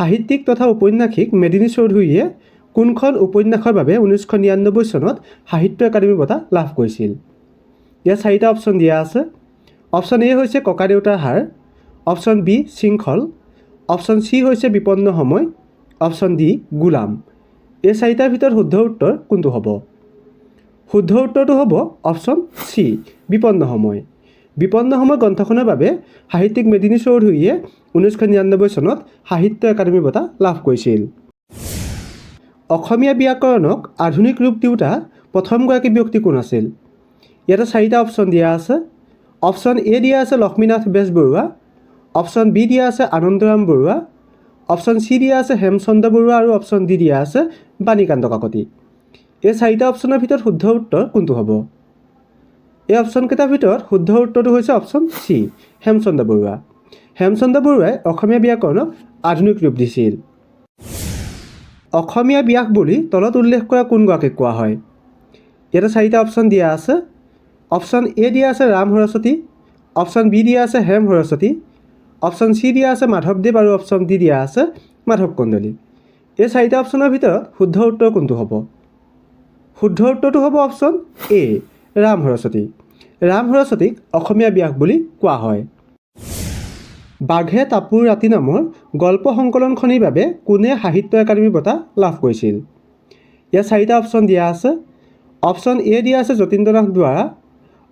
সাহিত্যিক তথা ঔপন্যাসিক মেদিনী চৌধুৰীয়ে কোনখন উপন্যাসৰ বাবে 1999 চনত সাহিত্য একাডেমী বঁটা লাভ কৰিছিল? ইয়াত 4টা অপশ্যন দিয়া আছে। অপশ্যন এ হৈছে ককাদেউতাৰ হাড়, অপশ্যন বি শৃংখল, অপশ্যন চি হৈছে বিপন্ন সময়, অপশ্যন ডি গোলাম। এই 4টাৰ ভিতৰত শুদ্ধ উত্তৰ কোনটো হ'ব? শুদ্ধ উত্তৰটো হ'ব অপশ্যন চি বিপন্ন সময়। বিপন্ন সময় গ্ৰন্থখনৰ বাবে সাহিত্যিক মেদিনী চৌধুৰীয়ে 1999 চনত সাহিত্য একাডেমী বঁটা লাভ কৰিছিল। অসমীয়া ব্যাকৰণক আধুনিক ৰূপ দিওঁতা প্ৰথমগৰাকী ব্যক্তি কোন আছিল? ইয়াতে 4টা অপশ্যন দিয়া আছে। অপশ্যন এ দিয়া আছে লক্ষ্মীনাথ বেজবৰুৱা, অপশ্যন বি দিয়া আছে আনন্দৰাম বৰুৱা, অপশ্যন চি দিয়া আছে হেমচন্দ্ৰ বৰুৱা আৰু অপশ্যন ডি দিয়া আছে বাণীকান্ত কাকতি। এই 4টা অপশ্যনৰ ভিতৰত শুদ্ধ উত্তৰ কোনটো হ'ব? এই অপশ্যনকেইটাৰ ভিতৰত শুদ্ধ উত্তৰটো হৈছে অপশ্যন চি হেমচন্দ্ৰ বৰুৱা। হেমচন্দ্ৰ বৰুৱাই অসমীয়া ব্যাকৰণক আধুনিক ৰূপ দিছিল। অসমীয়া ব্যাস বুলি তলত উল্লেখ কৰা কোনগৰাকীক কোৱা হয়? ইয়াতে 4টা অপশ্যন দিয়া আছে। অপশ্যন এ দিয়া আছে ৰাম সৰস্বতী, অপশ্যন বি দিয়া আছে হেম সৰস্বতী, অপশ্যন চি দিয়া আছে মাধৱদেৱ আৰু অপশ্যন ডি দিয়া আছে মাধৱ কন্দলী। এই 4টা অপশ্যনৰ ভিতৰত শুদ্ধ উত্তৰ কোনটো হ'ব? শুদ্ধ উত্তৰটো হ'ব অপশ্যন এ ৰাম সৰস্বতী। ৰাম সৰস্বতীক অসমীয়া ব্যাস বুলি কোৱা হয়। বাঘে টাপুৰ ৰাতি নামৰ গল্প সংকলনখনিৰ বাবে কোনে সাহিত্য একাডেমী বঁটা লাভ কৰিছিল? ইয়াত 4টা অপশ্যন দিয়া আছে। অপশ্যন এ দিয়া আছে যতীন্দ্ৰনাথ দুৱৰা,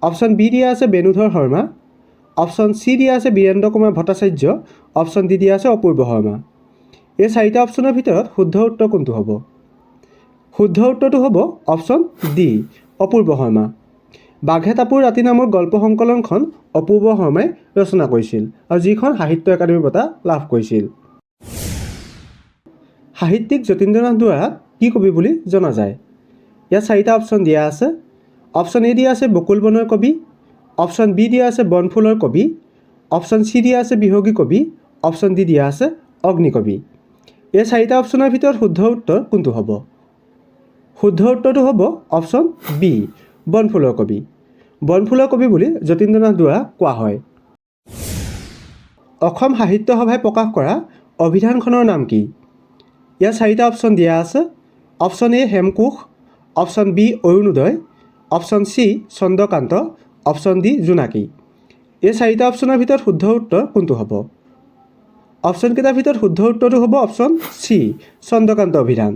অপশ্যন বি দিয়া আছে বেণুধৰ শৰ্মা, অপশ্যন চি দিয়া আছে বীৰেন্দ্ৰ কুমাৰ ভট্টাচাৰ্য, অপশ্যন ডি দিয়া আছে অপূৰ্ব শৰ্মা। এই 4টা অপশ্যনৰ ভিতৰত শুদ্ধ উত্তৰ কোনটো হ'ব? শুদ্ধ উত্তৰটো হ'ব অপশ্যন ডি অপূৰ্ব শৰ্মা। বাঘে টাপুৰ ৰাতি নামৰ গল্প সংকলনখন অপূৰ্ব শৰ্মাই ৰচনা কৰিছিল আৰু যিখন সাহিত্য একাডেমী বঁটা লাভ কৰিছিল। সাহিত্যিক যতীন্দ্ৰনাথ দুৱৰাক কি কবি বুলি জনা যায়? ইয়াত 4টা অপশ্যন দিয়া আছে। অপশ্যন এ দিয়া আছে বকুল বনৰ কবি, অপশ্যন বি দিয়া আছে বনফুলৰ কবি, অপশ্যন চি দিয়া আছে বিহগী কবি, অপশ্যন ডি দিয়া আছে অগ্নিকবি। এই 4টা অপশ্যনৰ ভিতৰত শুদ্ধ উত্তৰ কোনটো হ'ব? শুদ্ধ উত্তৰটো হ'ব অপশ্যন বি বনফুলৰ কবি। বনফুলৰ কবি বুলি যতীন্দ্ৰনাথ দুৱৰাক কোৱা হয়। অসম সাহিত্য সভাই প্ৰকাশ কৰা অভিধানখনৰ নাম কি? ইয়াত 4টা অপশ্যন দিয়া আছে। Option A Hemkosh, option B Arunodoi, option C Chandrakanta, option D Jonaki. এই 4টা অপশ্যনৰ ভিতৰত শুদ্ধ উত্তৰ কোনটো হ'ব? অপশ্যনকেইটাৰ ভিতৰত শুদ্ধ উত্তৰটো হ'ব অপশ্যন চি চন্দ্ৰকান্ত অভিধান।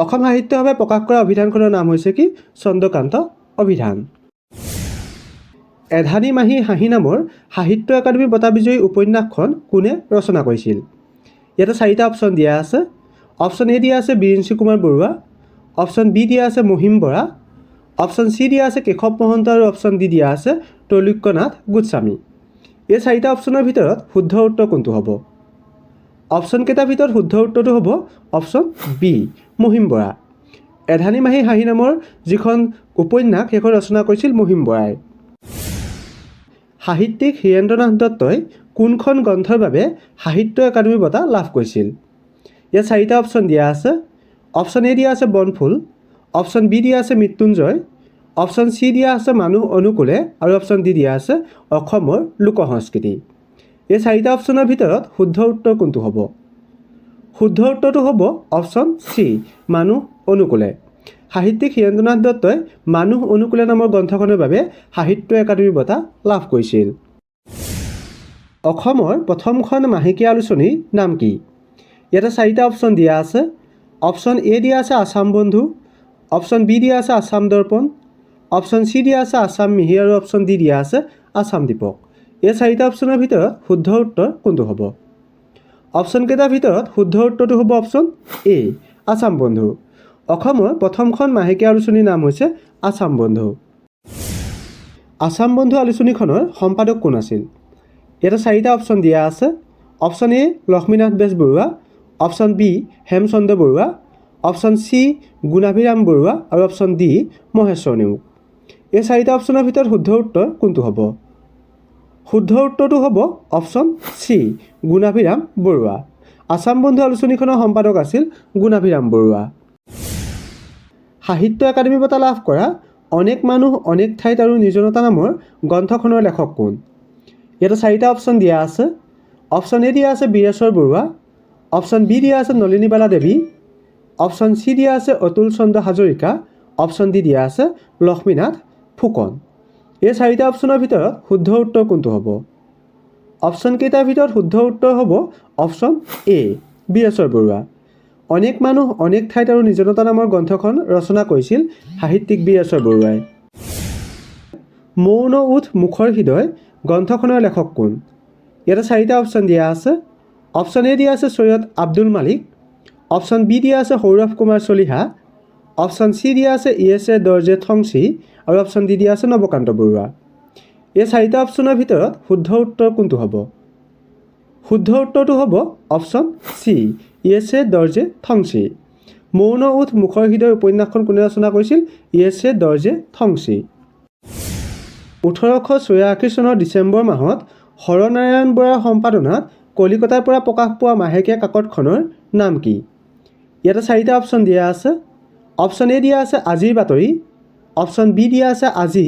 অসম সাহিত্য সভাই প্ৰকাশ কৰা অভিধানখনৰ নাম হৈছে কি? চন্দ্ৰকান্ত অভিধান। এধানী মাহী হাঁহি নামৰ সাহিত্য একাডেমী বঁটা বিজয়ী উপন্যাসখন কোনে ৰচনা কৰিছিল? ইয়াতে 4টা অপশ্যন দিয়া আছে। অপশ্যন এ দিয়া আছে বিৰিঞ্চি কুমাৰ বৰুৱা, অপশ্যন বি দিয়া আছে মহিম বৰা, অপশ্যন চি দিয়া আছে কেশৱ মহন্ত আৰু অপশ্যন ডি দিয়া আছে ত্ৰৈলোক্যনাথ গোস্বামী। এই 4টা অপশ্যনৰ ভিতৰত শুদ্ধ উত্তৰ কোনটো হ'ব? অপশ্যনকেইটাৰ ভিতৰত শুদ্ধ উত্তৰটো হ'ব অপশ্যন বি মহিম বৰা। এধানী মাহী হাঁহি নামৰ যিখন উপন্যাস সেইখন ৰচনা কৰিছিল মহিম বৰাই। সাহিত্যিক হীৰেন্দ্ৰনাথ দত্তই কোনখন গ্ৰন্থৰ বাবে সাহিত্য একাডেমী বঁটা লাভ কৰিছিল? ইয়াত 4টা অপশ্যন দিয়া আছে। অপশ্যন এ দিয়া আছে বনফুল, অপশ্যন বি দিয়া আছে মৃত্যুঞ্জয়, অপশ্যন চি দিয়া আছে মানুহ অনুকূলে আৰু অপশ্যন ডি দিয়া আছে অসমৰ লোক সংস্কৃতি। এই 4টা অপশ্যনৰ ভিতৰত শুদ্ধ উত্তৰ কোনটো হ'ব? শুদ্ধ উত্তৰটো হ'ব অপশ্যন চি মানুহ অনুকূলে। সাহিত্যিক হীৰেন্দ্ৰনাথ দত্তই মানুহ অনুকূলে নামৰ গ্ৰন্থখনৰ বাবে সাহিত্য একাডেমী বঁটা লাভ কৰিছিল। অসমৰ প্ৰথমখন মাহেকীয়া আলোচনীৰ নাম কি? ইয়াতে 4টা অপশ্যন দিয়া আছে। অপশ্যন এ দিয়া আছে আছাম বন্ধু, অপশ্যন বি দিয়া আছে আছাম দৰ্পণ, অপশ্যন চি দিয়া আছে আছাম মিহি আৰু অপশ্যন ডি দিয়া আছে আছাম দীপক। এই 4টা অপশ্যনৰ ভিতৰত শুদ্ধ উত্তৰ কোনটো হ'ব? অপশ্যনকেইটাৰ ভিতৰত শুদ্ধ উত্তৰটো হ'ব অপশ্যন এ আছাম বন্ধু। অসমৰ প্ৰথমখন মাহেকীয়া আলোচনীৰ নাম হৈছে আছাম বন্ধু। আছাম বন্ধু আলোচনীখনৰ সম্পাদক কোন আছিল? ইয়াতে 4টা অপশ্যন দিয়া আছে। Option A Lakshminath Bezbaroa, option B Hemchandra Barua, option C Gunabhiram Barua আৰু অপশ্যন ডি মহেশ্বৰ নেওগ। এই 4টা অপশ্যনৰ ভিতৰত শুদ্ধ উত্তৰ কোনটো হ'ব? শুদ্ধ উত্তৰটো হ'ব অপশ্যন চি গুণাভিৰাম বৰুৱা। আছাম বন্ধু আলোচনীখনৰ সম্পাদক আছিল গুণাভিৰাম বৰুৱা। সাহিত্য একাডেমী বঁটা লাভ কৰা অনেক মানুহ অনেক ঠাইত আৰু নিৰ্জনতা নামৰ গ্ৰন্থখনৰ লেখক কোন? ইয়াতে 4টা অপশ্যন দিয়া আছে। অপশ্যন এ দিয়া আছে বীৰেশ্বৰ বৰুৱা, অপশ্যন বি দিয়া আছে নলিনীবালা দেৱী, অপশ্যন চি দিয়া আছে অতুল চন্দ্ৰ হাজৰিকা, অপশ্যন ডি দিয়া আছে লক্ষ্মীনাথ ফুকন। এই চাৰিটা অপশ্যনৰ ভিতৰত শুদ্ধ উত্তৰ কোনটো হ'ব? অপশ্যন কেইটাৰ ভিতৰত শুদ্ধ উত্তৰ হ'ব অপশ্যন এ বীৰেশ্বৰ বৰুৱা। অনেক মানুহ অনেক ঠাইত আৰু নিৰ্জনতা নামৰ গ্ৰন্থখন ৰচনা কৰিছিল সাহিত্যিক বীৰেশ্বৰ বৰুৱাই। মৌন ওঠ মুখৰ হৃদয় গ্ৰন্থখনৰ লেখক কোন? ইয়াতে চাৰিটা অপশ্যন দিয়া আছে। অপশ্যন এ দিয়া আছে সৈয়দ আব্দুল মালিক, অপশ্যন বি দিয়া আছে সৌৰভ কুমাৰ চলিহা, অপশ্যন চি দিয়া আছে ইয়েছে দৰ্জে থংচি আৰু অপশ্যন ডি দিয়া আছে নৱকান্ত বৰুৱা। এই চাৰিটা অপশ্যনৰ ভিতৰত শুদ্ধ উত্তৰ কোনটো হ'ব? শুদ্ধ উত্তৰটো হ'ব অপশ্যন চি ইয়েছে দৰ্জে থংচি। মৌন ওঠ মুখৰ হৃদয় উপন্যাসখন কোনে ৰচনা কৰিছিল? ইয়েছে দৰ্জে থংচি। 1886 চনৰ ডিচেম্বৰ মাহত হৰনাৰায়ণ বৰাৰ সম্পাদনাত কলিকতাৰ পৰা প্ৰকাশ পোৱা মাহেকীয়া কাকতখনৰ নাম কি? ইয়াতে চাৰিটা অপশ্যন দিয়া আছে। অপশ্যন এ দিয়া আছে আজিৰ বাতৰি, অপশ্যন বি দিয়া আছে আজি,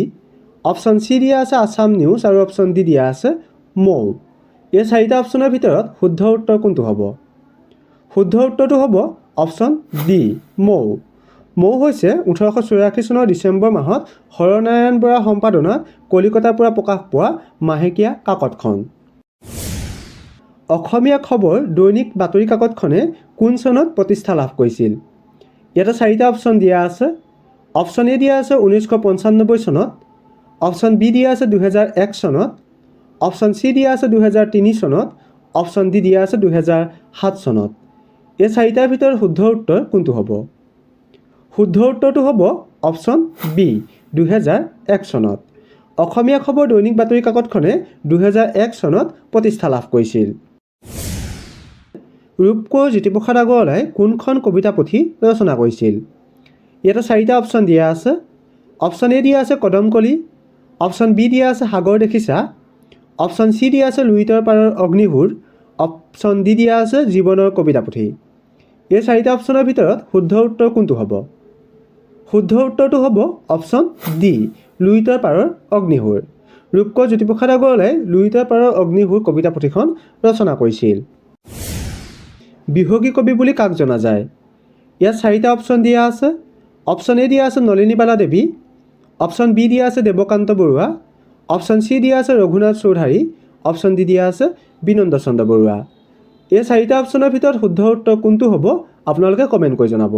অপশ্যন চি দিয়া আছে আছাম নিউজ আৰু অপশ্যন ডি দিয়া আছে মৌ। এই চাৰিটা অপশ্যনৰ ভিতৰত শুদ্ধ উত্তৰ কোনটো হ'ব? শুদ্ধ উত্তৰটো হ'ব অপশ্যন ডি মৌ। মৌ হৈছে 1886 চনৰ ডিচেম্বৰ মাহত হৰনাৰায়ণ বৰাৰ সম্পাদনাত কলিকতাৰ পৰা প্ৰকাশ পোৱা মাহেকীয়া কাকতখন। অসমীয়া খবৰ দৈনিক বাতৰি কাকতখনে কোন চনত প্ৰতিষ্ঠা লাভ কৰিছিল? ইয়াতে চাৰিটা অপশ্যন দিয়া আছে। অপশ্যন এ দিয়া আছে 1995 চনত, অপশ্যন বি দিয়া আছে 2001 চনত, অপশ্যন চি দিয়া আছে 2003 চনত, অপশ্যন ডি দিয়া আছে 2007 চনত। এই চাৰিটাৰ ভিতৰত শুদ্ধ উত্তৰ কোনটো হ'ব? শুদ্ধ উত্তৰটো হ'ব অপশ্যন বি 2001 চনত। অসমীয়া খবৰ দৈনিক বাতৰি কাকতখনে 2001 চনত প্ৰতিষ্ঠা লাভ কৰিছিল। ৰূপকোঁৱৰ জ্যোতিপ্ৰসাদ আগৰৱালাই কোনখন কবিতা পুথি ৰচনা কৰিছিল? ইয়াতে চাৰিটা অপশ্যন দিয়া আছে। অপশ্যন এ দিয়া আছে কদমকলি, অপশ্যন বি দিয়া আছে সাগৰ দেখিছা, অপশ্যন চি দিয়া আছে লুইতৰ পাৰৰ অগ্নিভোৰ, অপশ্যন ডি দিয়া আছে জীৱনৰ কবিতা পুথি। এই চাৰিটা অপশ্যনৰ ভিতৰত শুদ্ধ উত্তৰ কোনটো হ'ব? শুদ্ধ উত্তৰটো হ'ব অপশ্যন ডি লুইতৰ পাৰৰ অগ্নিভোৰ। ৰূপকোঁৱৰ জ্যোতিপ্ৰসাদ আগৰৱালাই লুইতৰ পাৰৰ অগ্নিভোৰ কবিতা পুথিখন ৰচনা কৰিছিল। বিহগী কবি বুলি কাক জনা যায়? ইয়াত চাৰিটা অপশ্যন দিয়া আছে। অপশ্যন এ দিয়া আছে নলিনীবালা দেৱী, অপশ্যন বি দিয়া আছে দেৱকান্ত বৰুৱা, অপশ্যন চি দিয়া আছে ৰঘুনাথ চৌধাৰী, অপশ্যন ডি দিয়া আছে বিনন্দ চন্দ্ৰ বৰুৱা। এই চাৰিটা অপশ্যনৰ ভিতৰত শুদ্ধ উত্তৰ কোনটো হ'ব আপোনালোকে কমেণ্ট কৰি জনাব।